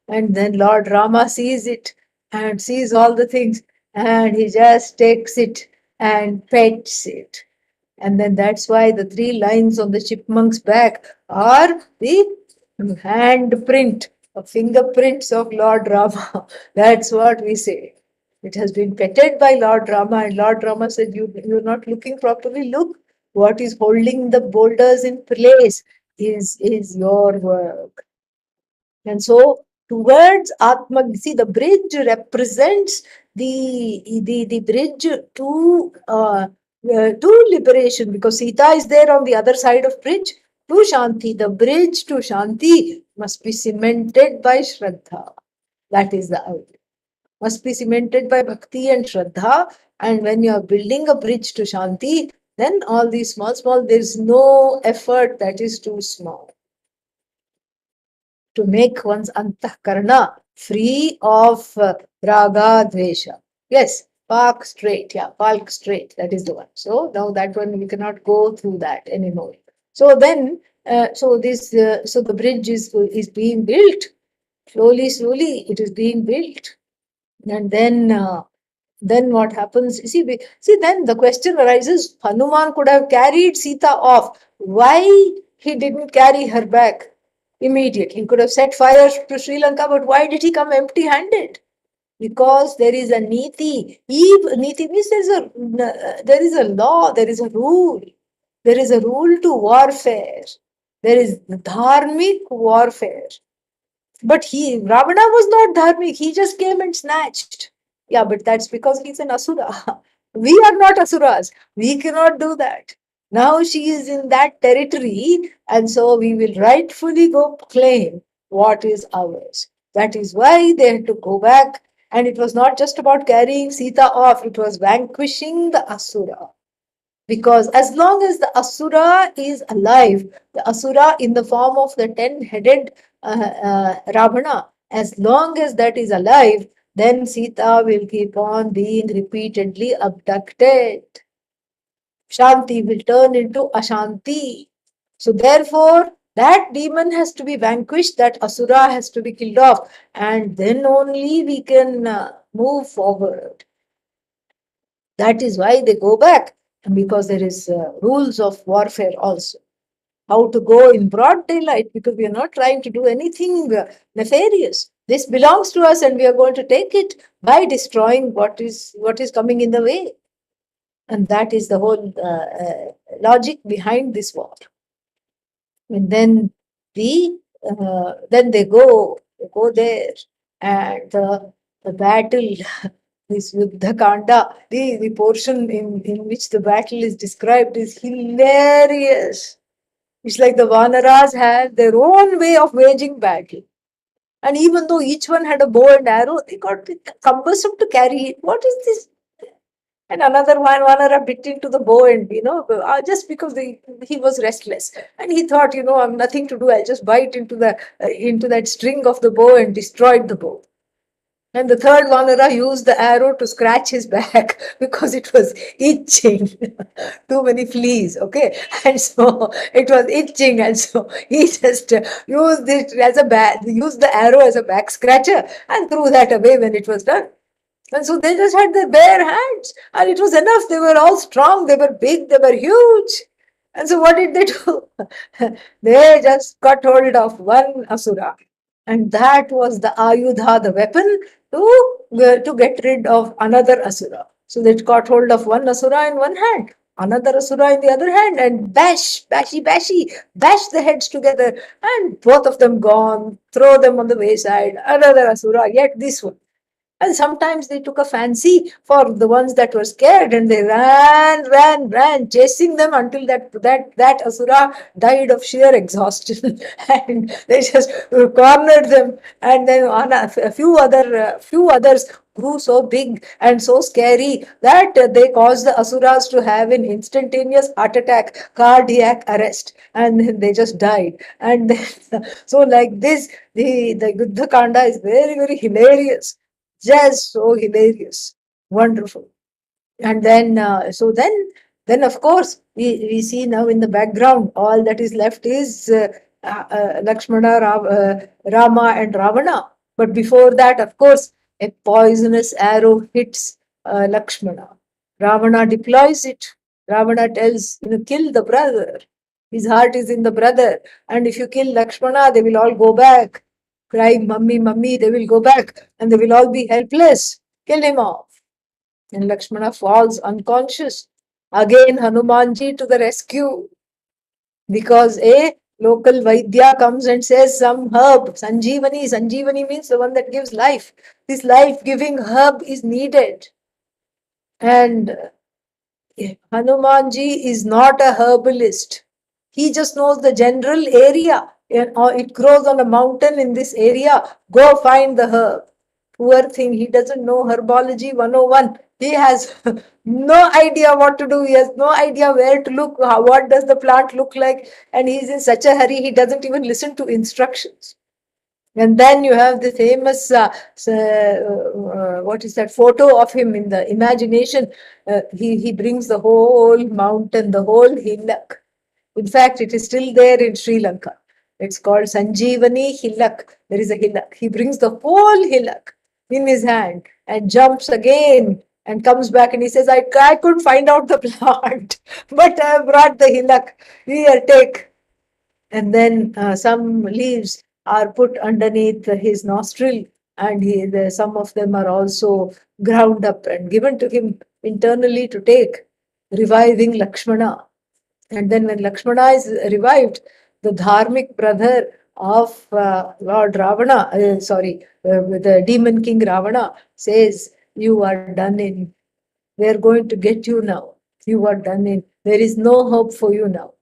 And then Lord Rama sees it and sees all the things, and he just takes it and pets it. And then that's why the 3 lines on the chipmunk's back are the handprint, fingerprints of Lord Rama. That's what we say. It has been petted by Lord Rama, and Lord Rama said, you're not looking properly. Look, what is holding the boulders in place is your work. And so towards Atma, see, the bridge represents the bridge to liberation, because Sita is there on the other side of bridge to Shanti. The bridge to Shanti must be cemented by Shraddha. That is the idea. Must be cemented by Bhakti and Shraddha. And when you are building a bridge to Shanti, then all these small, there is no effort that is too small to make one's antahkarana free of raga, dvesha. Yes, park straight. Yeah, park straight. That is the one. So now that one, we cannot go through that anymore. So then, so the bridge is being built. Slowly, it is being built. And then what happens? See, then the question arises, Hanuman could have carried Sita off. Why he didn't carry her back immediately? He could have set fire to Sri Lanka, but why did he come empty-handed? because there is a niti. Niti means there is a law, there is a rule. There is a rule to warfare. There is dharmic warfare. But Ravana was not dharmic. He just came and snatched. Yeah, but that's because he's an asura. We are not asuras. We cannot do that. Now she is in that territory, and so we will rightfully go claim what is ours. That is why they had to go back. And it was not just about carrying Sita off, it was vanquishing the asura. Because as long as the asura is alive, the asura in the form of the 10-headed Ravana, as long as that is alive, then Sita will keep on being repeatedly abducted. Shanti will turn into Ashanti. So therefore, that demon has to be vanquished, that asura has to be killed off, and then only we can move forward. That is why they go back, and because there is rules of warfare also. How to go in broad daylight, because we are not trying to do anything nefarious. This belongs to us, and we are going to take it by destroying what is coming in the way. And that is the whole logic behind this war. And then they go there, and the battle, this Yuddha Kanda, the portion in which the battle is described is hilarious. It's like the Vanaras had their own way of waging battle. And even though each one had a bow and arrow, they got cumbersome to carry it. What is this? And another one, Vanara bit into the bow, and just because he was restless, and he thought, I've nothing to do. I'll just bite into that string of the bow and destroyed the bow. And the third Vanara used the arrow to scratch his back because it was itching. Too many fleas, okay? And so it was itching, and so he just used the arrow as a back scratcher and threw that away when it was done. And so they just had their bare hands, and it was enough. They were all strong, they were big, they were huge. And so what did they do? They just cut hold of one asura. And that was the ayudha, the weapon, to get rid of another asura. So they caught hold of one asura in one hand, another asura in the other hand, and bash the heads together, and both of them gone, throw them on the wayside, another asura, yet this one. And sometimes they took a fancy for the ones that were scared, and they ran, chasing them until that asura died of sheer exhaustion. And they just cornered them. And then a few others grew so big and so scary that they caused the asuras to have an instantaneous heart attack, cardiac arrest, and then they just died. And then, so like this, the Yuddha Kanda is very, very hilarious, just so hilarious, wonderful. And then then of course we see now in the background, all that is left is Lakshmana, Rama and Ravana. But before that, of course, a poisonous arrow hits Lakshmana. Ravana deploys it. Ravana tells, kill the brother. His heart is in the brother, and if you kill Lakshmana, they will all go back crying, mummy, mummy. They will go back, and they will all be helpless. Kill him off. And Lakshmana falls unconscious. Again, Hanumanji to the rescue, because a local Vaidya comes and says some herb, Sanjeevani. Sanjeevani means the one that gives life. This life giving herb is needed. And Hanumanji is not a herbalist. He just knows the general area. It grows on a mountain in this area. Go find the herb. Poor thing, he doesn't know herbology 101. He has no idea what to do. He has no idea where to look. What does the plant look like? And he's in such a hurry, he doesn't even listen to instructions. And then you have the famous, what is that photo of him in the imagination? He brings the whole mountain, the whole hillock. In fact, it is still there in Sri Lanka. It's called Sanjeevani hillock. There is a hillock. He brings the whole hillock in his hand and jumps again and comes back, and he says, I couldn't find out the plant, but I brought the hillock. Here, take. And then some leaves are put underneath his nostril, and some of them are also ground up and given to him internally to take, reviving Lakshmana. And then when Lakshmana is revived, the dharmic brother of Lord Ravana, the demon king Ravana, says, "You are done in. We are going to get you now. You are done in. There is no hope for you now."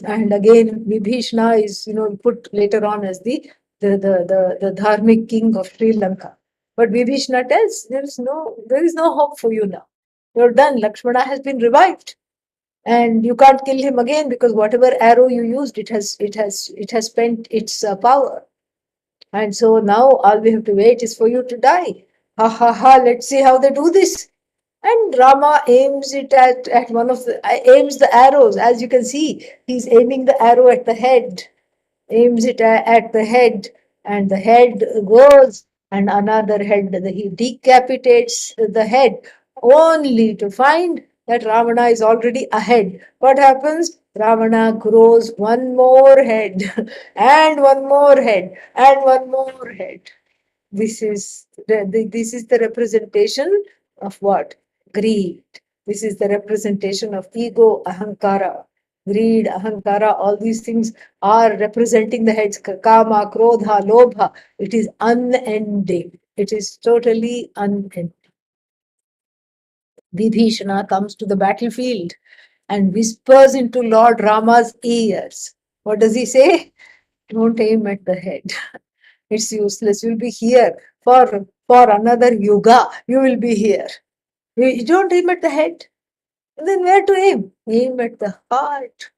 And again, Vibhishna is, put later on as the dharmic king of Sri Lanka. But Vibhishna tells, there is no hope for you now. You're done. Lakshmana has been revived, and you can't kill him again, because whatever arrow you used, it has spent its power. And so now all we have to wait is for you to die. Ha ha ha! Let's see how they do this. And Rama aims it at one of the aims the arrows. As you can see, he's aiming the arrow at the head, aims it at the head, and the head goes, and another head, he decapitates the head, only to find that Ravana is already ahead. What happens? Ravana grows one more head, and one more head, and one more head. This is the representation of what? Greed. This is the representation of ego, ahankara. Greed, ahankara, all these things are representing the heads. Kama, krodha, lobha. It is unending. It is totally unending. Vibhishana comes to the battlefield and whispers into Lord Rama's ears. What does he say? Don't aim at the head. It's useless. You'll be here for another yuga. You will be here. You don't aim at the head. Then where to aim? Aim at the heart.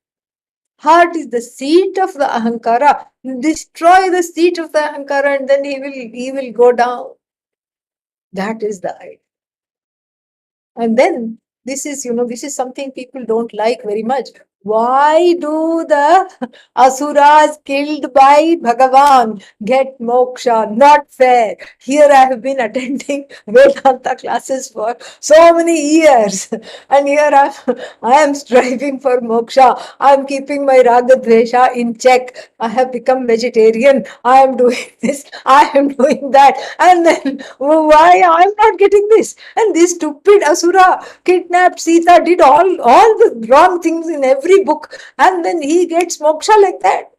Heart is the seat of the ahankara. Destroy the seat of the ahankara, and then he will go down. That is the idea. And then this is something people don't like very much. Why do the asuras killed by Bhagavan get moksha? Not fair. Here I have been attending Vedanta classes for so many years, and here I am striving for moksha. I am keeping my raga dvesha in check. I have become vegetarian. I am doing this. I am doing that. And then why I am not getting this? And this stupid asura kidnapped Sita, did all the wrong things in every book, and then he gets moksha like that.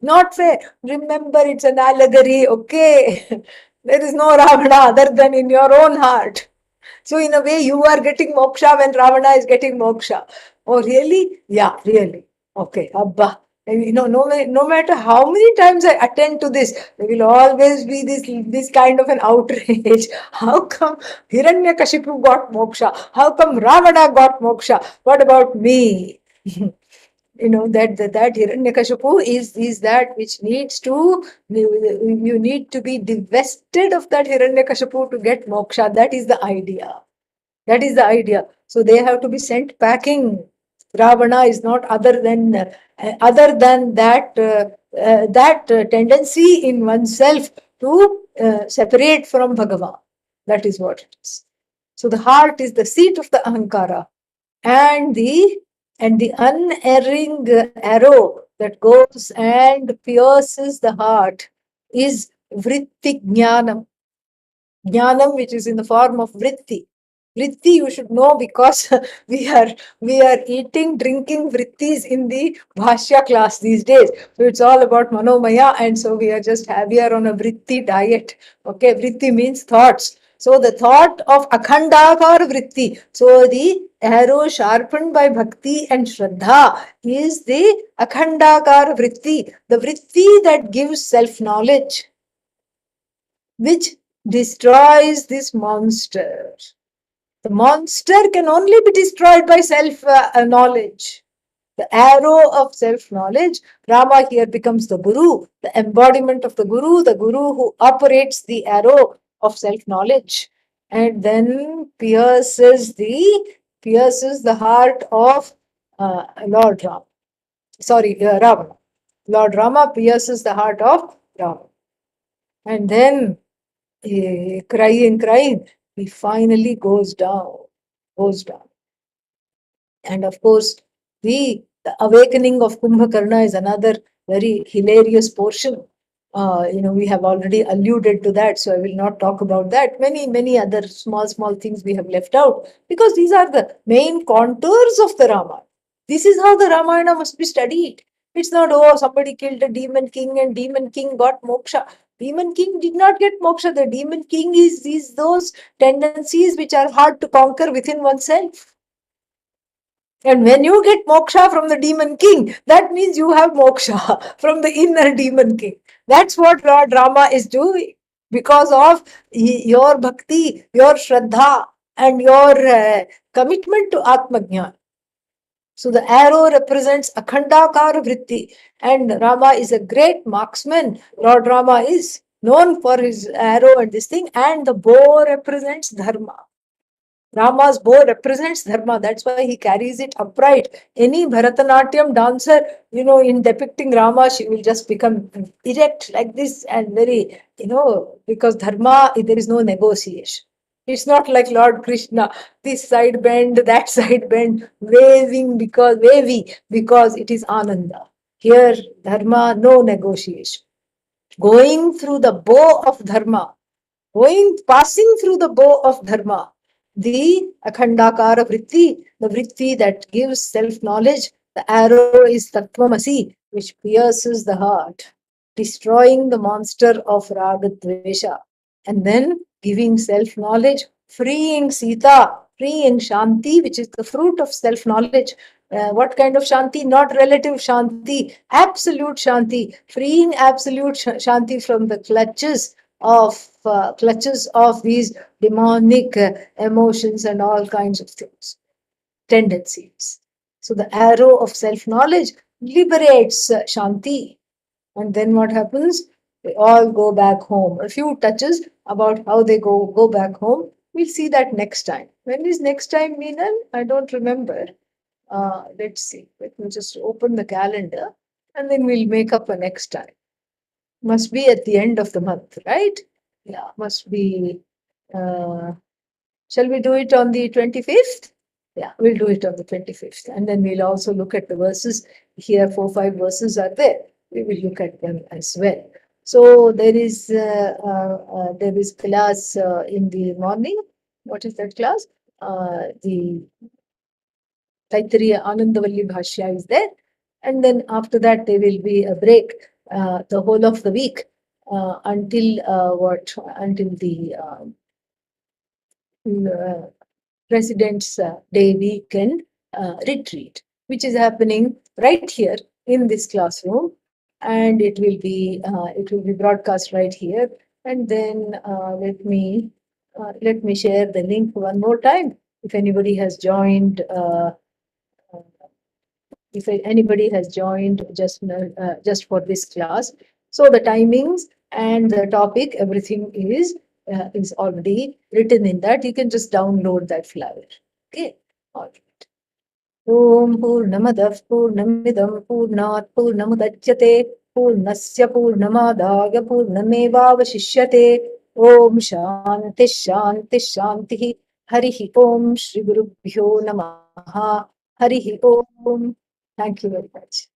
Not fair. Remember, it's an allegory, okay? There is no Ravana other than in your own heart. So in a way, you are getting moksha when Ravana is getting moksha. Oh, really? Yeah, really. Okay, Abba. And no matter how many times I attend to this, there will always be this kind of an outrage. How come Hiranyakashipu got moksha? How come Ravana got moksha? What about me? that Hiranyakashipu is that which needs to, you need to be divested of that Hiranyakashipu to get moksha. That is the idea. That is the idea. So they have to be sent packing. Ravana is not other than that tendency in oneself to separate from Bhagavan. That is what it is. So the heart is the seat of the ahankara, and the unerring arrow that goes and pierces the heart is vritti jnanam. Jnanam, which is in the form of vritti. Vritti, you should know, because we are eating, drinking vrittis in the Bhashya class these days. So it's all about Manomaya, and so we are on a vritti diet. Okay, vritti means thoughts. So the thought of akhandakar vritti. So the arrow sharpened by bhakti and shraddha is the akhandakar vritti, the vritti that gives self-knowledge, which destroys this monster. The monster can only be destroyed by self-knowledge. The arrow of self-knowledge, Rama here becomes the Guru, the embodiment of the Guru who operates the arrow of self-knowledge, and then pierces the heart of Lord Rama. Ravana. Lord Rama pierces the heart of Ravana. And then crying, he finally goes down. And of course, the awakening of Kumbhakarna is another very hilarious portion. We have already alluded to that, so I will not talk about that. Many other small things we have left out because these are the main contours of the Ramayana. This is how the Ramayana must be studied. It's not, oh, somebody killed a demon king and demon king got moksha. Demon king did not get moksha. The demon king is those tendencies which are hard to conquer within oneself. And when you get moksha from the demon king, that means you have moksha from the inner demon king. That's what Lord Rama is doing because of your bhakti, your shraddha, and your commitment to Atmajnana. So the arrow represents Akhandakara Vritti, and Rama is a great marksman. Lord Rama is known for his arrow and this thing, and the bow represents Dharma. Rama's bow represents Dharma. That's why he carries it upright. Any Bharatanatyam dancer, in depicting Rama, she will just become erect like this and very, because Dharma, there is no negotiation. It's not like Lord Krishna, this side bend, that side bend, wavy because it is Ananda. Here, Dharma, no negotiation. Going through the bow of Dharma, passing through the bow of Dharma, the Akhandakara Vritti, the Vritti that gives self-knowledge, the arrow is Tattvamasi, which pierces the heart, destroying the monster of Ragadvesha, and then giving self-knowledge, freeing Sita, freeing Shanti, which is the fruit of self-knowledge. What kind of Shanti? Not relative Shanti, absolute Shanti, freeing absolute Shanti from the clutches of these demonic emotions and all kinds of things, tendencies. So the arrow of self-knowledge liberates Shanti. And then what happens? They all go back home. A few touches about how they go back home. We'll see that next time. When is next time, Meenal? I don't remember. Let's see. Let me just open the calendar and then we'll make up a next time. Must be at the end of the month, right? Yeah, must be. Shall we do it on the 25th? Yeah, we'll do it on the 25th. And then we'll also look at the verses. Here, 4, 5 verses are there. We will look at them as well. So there is class in the morning. What is that class? The Taittiriya Anandavalli Bhashya is there. And then after that, there will be a break the whole of the week until Until the President's Day weekend retreat, which is happening right here in this classroom, and it will be broadcast right here. And then let me share the link one more time. If anybody has joined, just for this class, so the timings and the topic, everything is already written in that. You can just download that flyer. Okay. All right. Om Purnamadah Purnamidam Purnat Purnamudachyate Purnasya Purnamadaya Purnamevavashishyate. Om Shanti Shanti Shanti. Harihi Om Shri Gurubhyo Namaha. Harihi Om. Thank you very much.